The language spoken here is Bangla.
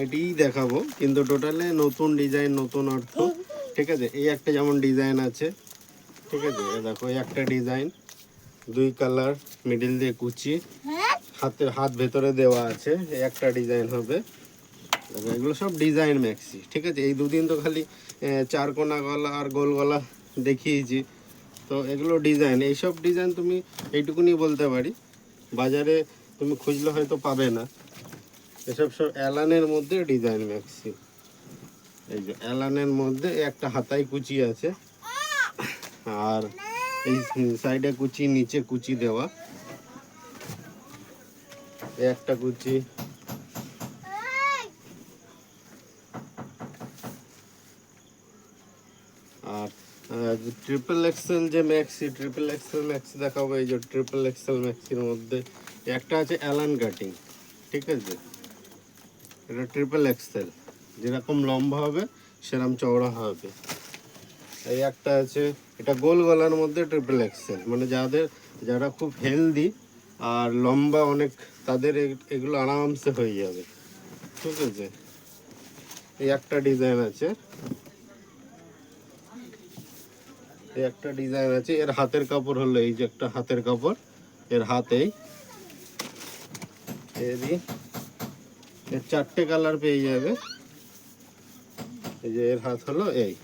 এটিই দেখাবো, কিন্তু টোটালে নতুন ডিজাইন, নতুন অর্থ। ঠিক আছে, এই একটা যেমন ডিজাইন আছে, ঠিক আছে, দেখো এই একটা ডিজাইন, 2 কালার, মিডিল দিয়ে কুচি, হাত ভেতরে দেওয়া আছে, এই একটা ডিজাইন হবে। দেখো এগুলো সব ডিজাইন ম্যাক্সি। ঠিক আছে, এই দুদিন তো খালি 4 কোনা গলা আর গোল গলা দেখিয়েছি, তো এগুলো ডিজাইন। এইসব ডিজাইন তুমি এইটুকুনি বলতে পারি, বাজারে তুমি খুঁজলে হয়তো পাবে না। এসব সব অ্যালানের মধ্যে ডিজাইন ম্যাক্সি। এই যে অ্যালানের মধ্যে একটা হাতায় কুচি আছে, আর এই সাইডে কুচি, নিচে কুচি দেওয়া, এই একটা কুচি, আর ট্রিপল এক্সেল যে ম্যাক্সি, ট্রিপল এক্সেল ম্যাক্সি দেখাবো। এই যে ট্রিপল এক্সেল ম্যাক্সির মধ্যে একটা আছে অ্যালান কাটিং। ঠিক আছে, এটা ট্রিপল এক্সেল, যেরকম লম্বা হবে সেরকম চওড়া হবে। এই একটা আছে, এটা গোল গলার মধ্যে ট্রিপল এক্সেল, মানে যারা খুব হেলদি আর লম্বা অনেক, তাদের এগুলো আরামসে হয়ে যাবে। ঠিক আছে, এই একটা ডিজাইন আছে, এই একটা ডিজাইন আছে। এর হাতের কাপড় হলো এই যে একটা হাতের কাপড়, এর হাতেই এর 4টে কালার পেয়ে যাবে। এই যে এর হাত হলো এই।